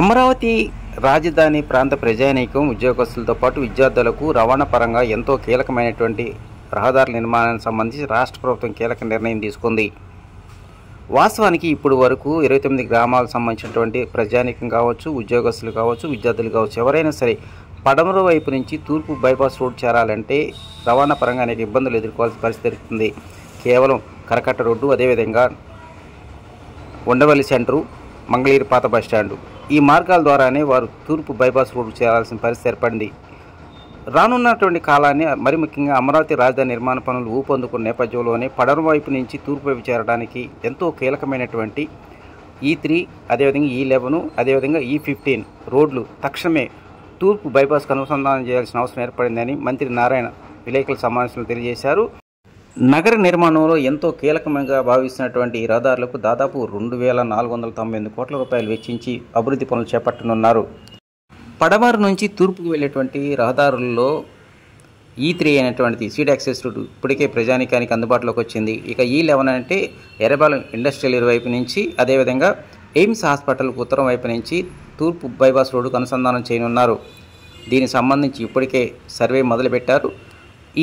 అమరావతి రాజధాని ప్రాంత ప్రజానీకం ఉద్యోగస్తులతో పాటు విద్యార్థులకు రవాణా పరంగా ఎంతో కీలకమైనటువంటి రహదారుల నిర్మాణానికి సంబంధించి రాష్ట్ర ప్రభుత్వం కీలక నిర్ణయం తీసుకుంది. వాస్తవానికి ఇప్పుడు వరకు 29 గ్రామాలకు సంబంధించినటువంటి ప్రజానీకం కావచ్చు, ఉద్యోగస్తులు కావచ్చు, విద్యార్థులు కావచ్చు, ఎవరైనా సరే పడమర వైపు నుంచి తూర్పు బైపాస్ రోడ్ చేరాలంటే రవాణా పరంగా అనేక ఇబ్బందులు ఎదుర్కోవాల్సిన పరిస్థితి ఉంది. కేవలం కరకట్ట రోడ్డు, అదేవిధంగా ఉండవల్లి సెంటరు, మంగళగిరి పాత బస్టాండు ఈ మార్గాల ద్వారానే వారు తూర్పు బైపాస్ రోడ్డు చేరాల్సిన పరిస్థితి ఏర్పడింది. రానున్నటువంటి కాలాన్ని మరి ముఖ్యంగా అమరావతి రాజధాని నిర్మాణ పనులు ఊపందుకున్న నేపథ్యంలోనే పడమర వైపు నుంచి తూర్పు వైపు చేరడానికి ఎంతో కీలకమైనటువంటి E3, అదేవిధంగా E11, అదేవిధంగా E15 రోడ్లు తక్షణమే తూర్పు బైపాస్కు అనుసంధానం చేయాల్సిన అవసరం ఏర్పడిందని మంత్రి నారాయణ విలేకరుల సమావేశంలో తెలియజేశారు. నగర నిర్మాణంలో ఎంతో కీలకంగా భావిస్తున్నటువంటి ఈ రహదారులకు దాదాపు 2,498 కోట్ల రూపాయలు వెచ్చించి అభివృద్ధి పనులు చేపట్టనున్నారు. పడమర నుంచి తూర్పుకు వెళ్ళేటువంటి రహదారుల్లో E3 అయినటువంటిది సీడ్ యాక్సెస్ రూట్ ఇప్పటికే ప్రజానీకానికి అందుబాటులోకి వచ్చింది. ఇక E11 అంటే ఎర్రబాలెం ఇండస్ట్రియల్ వైపు నుంచి, అదేవిధంగా ఎయిమ్స్ హాస్పిటల్కు ఉత్తరం వైపు నుంచి తూర్పు బైపాస్ రోడ్డుకు అనుసంధానం చేయనున్నారు. దీనికి సంబంధించి ఇప్పటికే సర్వే మొదలుపెట్టారు.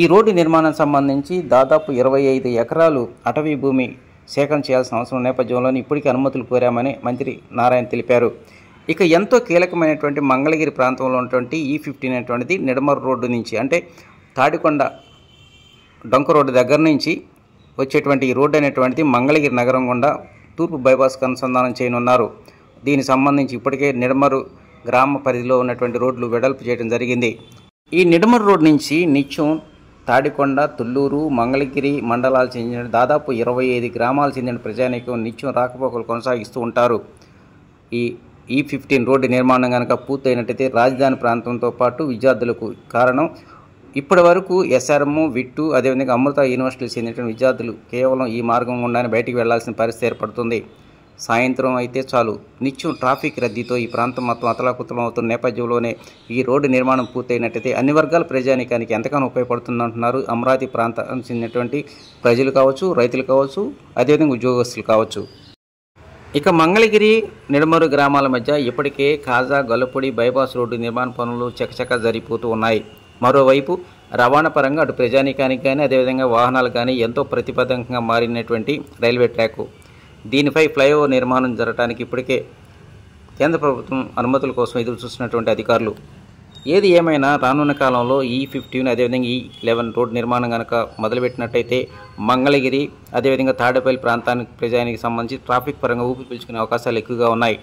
ఈ రోడ్డు నిర్మాణానికి సంబంధించి దాదాపు 25 ఎకరాలు అటవీ భూమి సేకరణ చేయాల్సిన అవసరం నేపథ్యంలోనే ఇప్పటికే అనుమతులు కోరామని మంత్రి నారాయణ తెలిపారు. ఇక ఎంతో కీలకమైనటువంటి మంగళగిరి ప్రాంతంలో ఉన్నటువంటి E15 అనేటువంటిది నిడమరు రోడ్డు నుంచి, అంటే తాడికొండ డొంక రోడ్డు దగ్గర నుంచి వచ్చేటువంటి ఈ రోడ్డు అనేటువంటిది మంగళగిరి నగరం గుండా తూర్పు బైపాస్కు అనుసంధానం చేయనున్నారు. దీనికి సంబంధించి ఇప్పటికే నిడమరు గ్రామ పరిధిలో ఉన్నటువంటి రోడ్లు వెడల్పు చేయడం జరిగింది. ఈ నిడమరు రోడ్డు నుంచి నిత్యం తాడికొండ, తుళ్ళూరు, మంగళగిరి మండలాలు చెందిన దాదాపు 25 గ్రామాలు చెందిన ప్రజానీకం నిత్యం రాకపోకలు కొనసాగిస్తూ ఉంటారు. ఈ E15 రోడ్డు నిర్మాణం కనుక పూర్తయినట్టయితే రాజధాని ప్రాంతంతో పాటు విద్యార్థులకు కారణం ఇప్పటి వరకు SRM, విట్టు, అదేవిధంగా అమృత యూనివర్సిటీకి చెందినటువంటి విద్యార్థులు కేవలం ఈ మార్గం గుండానే బయటికి వెళ్లాల్సిన పరిస్థితి ఏర్పడుతుంది. సాయంత్రం అయితే చాలు నిత్యం ట్రాఫిక్ రద్దీతో ఈ ప్రాంతం మొత్తం అతలాకుతలం అవుతున్న నేపథ్యంలోనే ఈ రోడ్డు నిర్మాణం పూర్తయినట్టయితే అన్ని వర్గాల ప్రజానీకానికి ఎంతగానో ఉపయోగపడుతుందంటున్నారు అమరావతి ప్రాంతానికి చెందినటువంటి ప్రజలు కావచ్చు, రైతులు కావచ్చు, అదేవిధంగా ఉద్యోగస్తులు కావచ్చు. ఇక మంగళగిరి, నిడమరు గ్రామాల మధ్య ఇప్పటికే కాజా, గొల్లపూడి బైపాస్ రోడ్డు నిర్మాణ పనులు చకచకా జరిగిపోతూ ఉన్నాయి. మరోవైపు రవాణా పరంగా అటు ప్రజానీకానికి కానీ, అదేవిధంగా వాహనాలు కానీ ఎంతో ప్రతిపాదకంగా మారినటువంటి రైల్వే ట్రాక్, దీనిపై ఫ్లైఓవర్ నిర్మాణం జరగడానికి ఇప్పటికే కేంద్ర ప్రభుత్వం అనుమతుల కోసం ఎదురు చూస్తున్నటువంటి అధికారులు. ఏది ఏమైనా రానున్న కాలంలో E15 అదేవిధంగా E11 రోడ్డు నిర్మాణం కనుక మొదలుపెట్టినట్టయితే మంగళగిరి, అదేవిధంగా తాడేపల్లి ప్రాంతానికి ప్రజానికి సంబంధించి ట్రాఫిక్ పరంగా ఊపిరి పీల్చుకునే అవకాశాలు ఎక్కువగా ఉన్నాయి.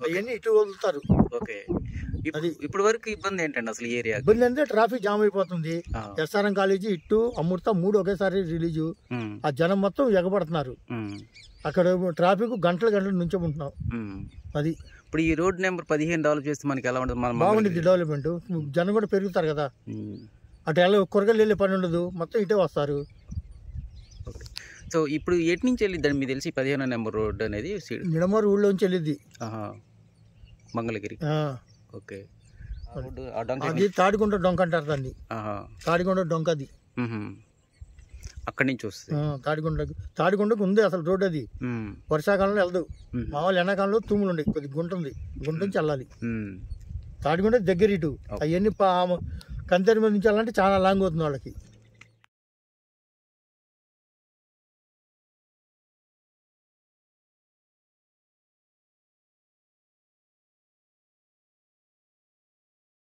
అవన్నీ ఇటు వదులుతారు. ఓకే, ఇప్పుడు వరకు ఇబ్బంది ఏంటండి అసలు ఏరియా? ఇబ్బంది అంటే ట్రాఫిక్ జామ్ అయిపోతుంది. SRM కాలేజీ ఇటు అమృత 3 ఒకేసారి రిలీజు. ఆ జనం మొత్తం ఎగబడుతున్నారు. అక్కడ ట్రాఫిక్ గంటలు నుంచోమంటున్నాం. అది ఇప్పుడు ఈ రోడ్ నెంబర్ 15 డెవలప్ చేస్తే మనకి ఎలా ఉంటుంది? బాగుంటుంది డెవలప్మెంట్. జనం కూడా పెరుగుతారు కదా, అటు కూరగాయలు వెళ్ళే పని ఉండదు, మొత్తం ఇటే వస్తారు. సో ఇప్పుడు ఎటు నుంచి వెళ్ళిద్దండి మీకు తెలిసి 15వ నెంబర్ రోడ్ అనేది నిడమూరు ఊళ్ళోంచి వెళ్ళిద్ది మంగళగిరి. ఓకే. అది తాడికొండ డొంక అంటారు దాన్ని. తాడికొండ డొంక అది అక్కడి నుంచి వస్తుంది. తాడికొండకు ఉంది అసలు రోడ్. అది వర్షాకాలంలో వెళ్దు, మామూలు ఎండాకాలంలో తూములు ఉండే కొద్ది గుంట ఉంది, గుంట నుంచి వెళ్ళాలి. తాడికొండ దగ్గర ఇటు అవన్నీ కంతేరు మీద నుంచి వెళ్ళాలంటే చాలా లాంగ్ అవుతుంది వాళ్ళకి.